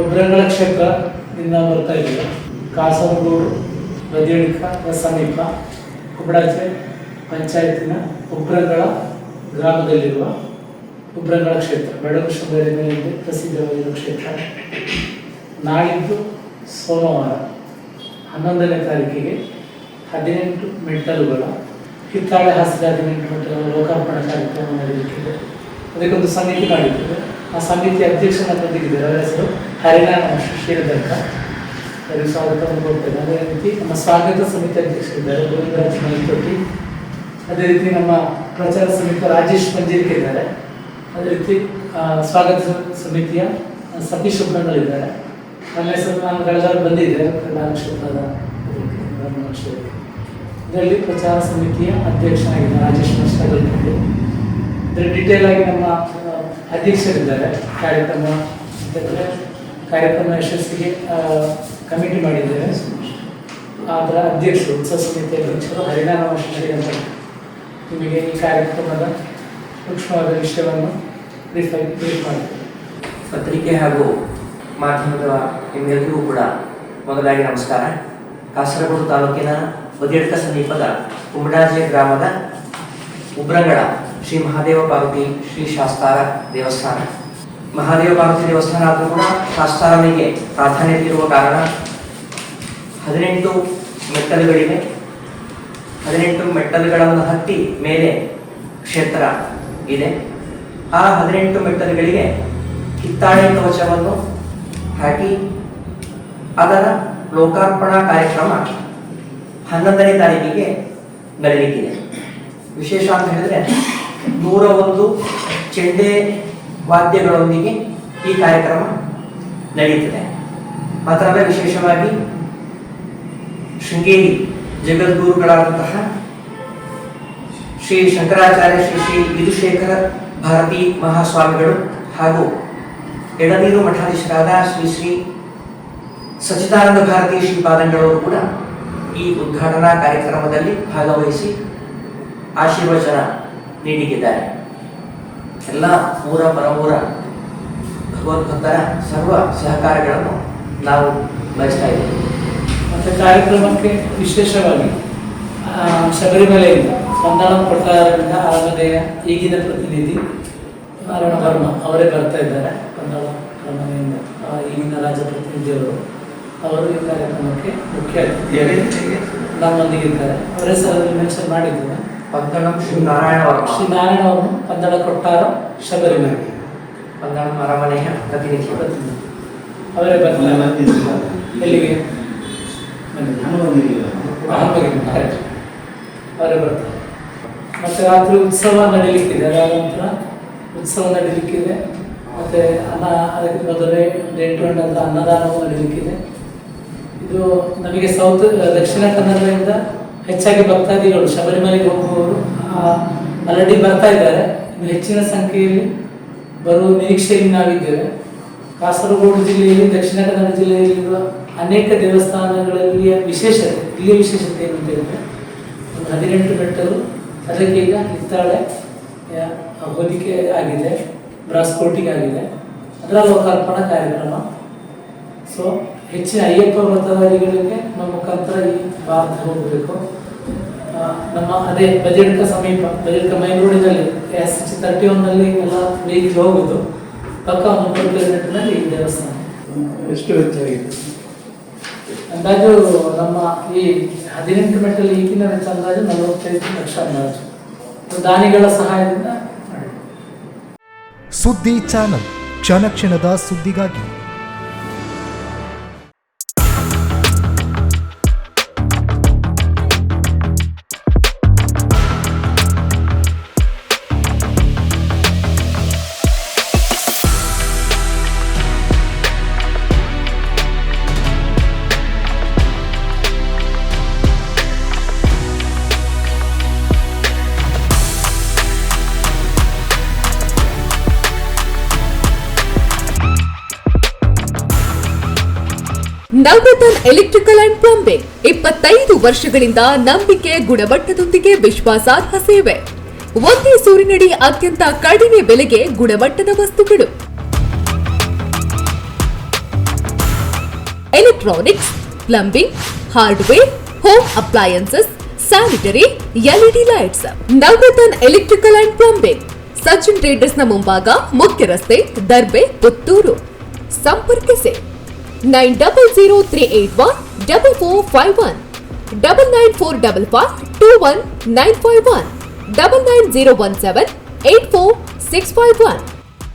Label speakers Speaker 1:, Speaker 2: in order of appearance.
Speaker 1: ಉಬ್ರಂಗಳ ಕ್ಷೇತ್ರದಿಂದ ಬರ್ತಾ ಇದ್ದೀವಿ. ಕಾಸರಗೋಡು ಬದಿಯಡ್ಕ ಸಮೀಪ ಕುಬಡಾಚೆ ಪಂಚಾಯತಿನ ಉಬ್ರಂಗಳ ಗ್ರಾಮದಲ್ಲಿರುವ ಉಬ್ರಂಗಳ ಕ್ಷೇತ್ರ ಬೆಳಗು ಶೃಂಗೇರಿ ಮೇಲೆ ಪ್ರಸಿದ್ಧವಾಗಿರುವ ಕ್ಷೇತ್ರ. ನಾಳಿದ್ದು ಸೋಮವಾರ 11ನೇ ತಾರೀಕಿಗೆ 18 ಮೆಟ್ಟಲುಗಳ ಹಿತ್ತಾಳೆ ಹಾಸಿದ 18 ಮೆಟ್ಟಲುಗಳ ಲೋಕಾರ್ಪಣಾ ಕಾರ್ಯಕ್ರಮ ನಡೆಯಲಿಕ್ಕಿದೆ. ಅದಕ್ಕೊಂದು ಸಮಿತಿ ಮಾಡಿದ್ದೇವೆ. ಆ ಸಮಿತಿ ಅಧ್ಯಕ್ಷನ ಬಂದಿದ್ದಾರೆ. ಅವರ ಹೆಸರು ಹರಿನಾಮ ಶ್ರೀಧರ್ಕ. ಅವರಿಗೆ ಸ್ವಾಗತವನ್ನು ಕೊಡ್ತೇನೆ. ಅದೇ ರೀತಿ ನಮ್ಮ ಸ್ವಾಗತ ಸಮಿತಿ ಅಧ್ಯಕ್ಷರಿದ್ದಾರೆ ಗೋವಿಂದರಾಜ್ ಮೈತೊಟ್ಟಿ. ಅದೇ ರೀತಿ ನಮ್ಮ ಪ್ರಚಾರ ಸಮಿತಿ ರಾಜೇಶ್ ಪಂಜೇರಿಕೆ ಇದ್ದಾರೆ. ಅದೇ ರೀತಿ ಸ್ವಾಗತ ಸಮಿತಿಯ ಸತೀಶ್ ಉಬ್ರಂಗಳಿದ್ದಾರೆ. ನನ್ನ ಹೆಸರು ನಾನು ಕಳೆದವರು ಬಂದಿದ್ದೆ ನಕ್ಷತ್ರದ ಇದರಲ್ಲಿ ಪ್ರಚಾರ ಸಮಿತಿಯ ಅಧ್ಯಕ್ಷನಾಗಿದ್ದಾರೆ ರಾಜೇಶ್ ಮಸ್ಟಗಲ್ಕಂಡು. ಇದರ ಡೀಟೇಲ್ ಆಗಿ ನಮ್ಮ ಅಧ್ಯಕ್ಷರಿದ್ದಾರೆ. ಕಾರ್ಯಕ್ರಮ ಯಶಸ್ಸಿಗೆ ಕಮಿಟಿ ಮಾಡಿದ್ದೇವೆ. ಅದರ ಅಧ್ಯಕ್ಷರು ಉತ್ಸವ ಸಮಿತಿ ಅಧ್ಯಕ್ಷರು ಹರಿನಾಮ ಶ್ರೀ ಅಂತ. ನಿಮಗೆ ಈ ಕಾರ್ಯಕ್ರಮದ ಸೂಕ್ಷ್ಮವಾದ ವಿಷಯವನ್ನು ಬ್ರೀಫ್ ಮಾಡ್ತೇವೆ.
Speaker 2: ಪತ್ರಿಕೆ ಹಾಗೂ ಮಾಧ್ಯಮದ ನಿಮಗೆಲ್ಲರಿಗೂ ಕೂಡ ಮೊದಲಾಗಿ ನಮಸ್ಕಾರ. ಕಾಸರಗೋಡು ತಾಲೂಕಿನ ಬದಿಯಡ್ಕ ಸಮೀಪದ ಕುಂಬಡಾಜೆ ಗ್ರಾಮದ ಉಬ್ರಂಗಳ ಶ್ರೀ ಮಹಾದೇವ ಪಾರ್ವತಿ ಶ್ರೀ ಶಾಸ್ತಾರ ದೇವಸ್ಥಾನ. ಮಹಾದೇವ ಪಾರ್ವತಿ ದೇವಸ್ಥಾನ ಆದರೂ ಕೂಡ ಶಾಸ್ತಾರನಿಗೆ ಪ್ರಾಧಾನ್ಯತೆ ಇರುವ ಕಾರಣ 18 ಮೆಟ್ಟಲುಗಳಿವೆ. 18 ಮೆಟ್ಟಲುಗಳನ್ನು ಹತ್ತಿ ಮೇಲೆ ಕ್ಷೇತ್ರ ಇದೆ. ಆ 18 ಮೆಟ್ಟಲುಗಳಿಗೆ ಹಿತ್ತಾಳೆ ಕವಚವನ್ನು ಹಾಕಿ ಅದರ ಲೋಕಾರ್ಪಣಾ ಕಾರ್ಯಕ್ರಮ 11ನೇ ತಾರೀಕಿಗೆ ನಡೆಯಲಿಕ್ಕಿದೆ. ವಿಶೇಷ ಅಂತ ಹೇಳಿದ್ರೆ 101 ಚೆಂಡೆ ವಾದ್ಯಗಳೊಂದಿಗೆ ಈ ಕಾರ್ಯಕ್ರಮ ನಡೆಯುತ್ತದೆ. ಮಾತ್ರವೇ ವಿಶೇಷವಾಗಿ ಶೃಂಗೇರಿ ಜಗದ್ಗುರುಗಳಾದಂತಹ ಶ್ರೀ ಶಂಕರಾಚಾರ್ಯ ಶ್ರೀ ಶ್ರೀ ವಿಧುಶೇಖರ ಭಾರತಿ ಮಹಾಸ್ವಾಮಿಗಳು ಹಾಗೂ ಎಳನೀರು ಮಠಾಧೀಶರಾದ ಶ್ರೀ ಶ್ರೀ ಸಚ್ಚಿದಾನಂದ ಭಾರತಿ ಶ್ರೀಪಾದಂಗಳವರು ಕೂಡ ಈ ಉದ್ಘಾಟನಾ ಕಾರ್ಯಕ್ರಮದಲ್ಲಿ ಭಾಗವಹಿಸಿ ಆಶೀರ್ವಚನ ನೀಡಿದ್ದಾರೆ. ಎಲ್ಲ ಮೂರ ಪರಮೂರ ಭಗವದ್ಭಕ್ತರ ಸರ್ವ ಸಹಕಾರಗಳನ್ನು ನಾವು ಬಯಸ್ತಾ ಇದ್ದೇವೆ.
Speaker 1: ಮತ್ತು ಕಾರ್ಯಕ್ರಮಕ್ಕೆ ವಿಶೇಷವಾಗಿ ಶಬರಿಮಲೆಯಿಂದ ಸಂಧಾನ ಕೊಟ್ಟಾರರಿಂದ ಅರಮನೆಯ ಈಗಿನ ಪ್ರತಿನಿಧಿ ನಾರಾಯಣ ವರ್ಮ ಅವರೇ ಬರ್ತಾ ಇದ್ದಾರೆ. ಪಂದಾಳ ಅರಮನೆಯಿಂದ ಈಗಿನ ರಾಜಪ್ರತಿನಿಧಿಯವರು ಅವರು ಈ ಕಾರ್ಯಕ್ರಮಕ್ಕೆ ಮುಖ್ಯ ಅತಿಥಿಯಾಗಿ ನಮ್ಮೊಂದಿಗಿದ್ದಾರೆ. ಅವರ ಹೆಸರಲ್ಲಿ ಮೆನ್ಷನ್ ಮಾಡಿದ್ದೇವೆ.
Speaker 2: ಪಂದಳಂ ಶ್ರೀ ನಾರಾಯಣ
Speaker 1: ವರ್ಮ ಪಂದಳ ಕೊಟ್ಟಾರ ಶಬರಿಮಲೆ
Speaker 2: ಪಂದಳ ಅರಮನೆಯ ಪ್ರತಿನಿಧಿ
Speaker 1: ಅವರೇ ಬರ್ತಾರೆ. ಎಲ್ಲಿಗೆ ಅವರೇ ಬರ್ತಾರೆ. ಮತ್ತು ರಾತ್ರಿ ಉತ್ಸವ ನಡೀಲಿಕ್ಕಿದೆ. ಅದಾದ ನಂತರ ಉತ್ಸವ ನಡೀಲಿಕ್ಕಿದೆ. ಮತ್ತು ಅದಕ್ಕೆ ಮೊದಲೇ 8 ಗಂಟೆ ಅನ್ನದಾನವು ನಡೀಲಿಕ್ಕಿದೆ. ಇದು ನಮಗೆ ದಕ್ಷಿಣ ಕನ್ನಡದಿಂದ ಹೆಚ್ಚಾಗಿ ಭಕ್ತಾದಿಗಳು ಶಬರಿಮಲೆಗೆ ಹೋಗುವವರು ಆಲ್ರೆಡಿ ಬರ್ತಾ ಇದ್ದಾರೆ. ಇನ್ನು ಹೆಚ್ಚಿನ ಸಂಖ್ಯೆಯಲ್ಲಿ ಬರುವ ನಿರೀಕ್ಷೆಯಲ್ಲಿ ನಾವಿದ್ದೇವೆ. ಕಾಸರಗೋಡು ಜಿಲ್ಲೆಯಲ್ಲಿ ದಕ್ಷಿಣ ಕನ್ನಡ ಜಿಲ್ಲೆಯಲ್ಲಿರುವ ಅನೇಕ ದೇವಸ್ಥಾನಗಳಲ್ಲಿಯ ವಿಶೇಷತೆ ಏನು ಅಂತ ಹೇಳಿದ್ರೆ ಒಂದು 18 ಮೆಟ್ಟಲು ಅದಕ್ಕೆ ಈಗ ಹಿತ್ತಾಳೆ ಹೊದಿಕೆ ಆಗಿದೆ, ಬ್ರಾಸ್ ಕೋಟಿಂಗ್ ಆಗಿದೆ. ಅದರ ಲೋಕಾರ್ಪಣಾ ಕಾರ್ಯಕ್ರಮ. ಸೊ ಹೆಚ್ಚಿನ ಅಯ್ಯಪ್ಪ ವ್ರತಧಾರಿಗಳಿಗೆ ನಮ್ಮ ಮುಖಾಂತರ ಈ ಭಾರತ ಹೋಗಬೇಕು. ನಮ್ಮ ಅದೇ ಬದಿಯಡ್ಕ ಸಮೀಪ ಬದಿಯಡ್ಕ ಮೈನ್ ರೋಡಿನಲ್ಲಿ SH31 ಎಲ್ಲ ವೆಹಿಕಲ್ ಹೋಗುದು. ಪಕ್ಕ 100 ಕಿಲೋಮೀಟರ್ನಲ್ಲಿ ಈ ದೇವಸ್ಥಾನ.
Speaker 3: ಎಷ್ಟು ವೆಚ್ಚವಾಗಿದೆ
Speaker 1: ಅಂದಾಜು? ನಮ್ಮ ಈ 18 ಮೆಟ್ಟಲು ಈಗಿನ ವೆಚ್ಚ ಅಂದಾಜು 45 ಲಕ್ಷ ಅಂದಾಜು. ದಾನಿಗಳ ಸಹಾಯದಿಂದ ಮಾಡಿ.
Speaker 4: ಸುದ್ದಿ ಚಾನಲ್, ಕ್ಷಣ ಕ್ಷಣದ ಸುದ್ದಿಗಾಗಿ.
Speaker 5: ನವರತ್ನ ಎಲೆಕ್ಟ್ರಿಕಲ್ ಅಂಡ್ ಪ್ಲಂಬಿಂಗ್ 25 ವರ್ಷಗಳಿಂದ ನಂಬಿಕೆ, ಗುಣಮಟ್ಟದೊಂದಿಗೆ ವಿಶ್ವಾಸಾರ್ಹ ಸೇವೆ. ಒಂದೇ ಸೂರಿನಡಿ ಅತ್ಯಂತ ಕಡಿಮೆ ಬೆಲೆಗೆ ಗುಣಮಟ್ಟದ ವಸ್ತುಗಳು. Electronics, plumbing, hardware, home appliances, sanitary, LED lights. Navaratna electrical and plumbing, Sachin traders ನ ಮುಂಭಾಗ, ಮುಖ್ಯ ರಸ್ತೆ, ದರ್ಬೆ, ಪುತ್ತೂರು. ಸಂಪರ್ಕಿಸಿ 9003814451, 9945521951, 990178461.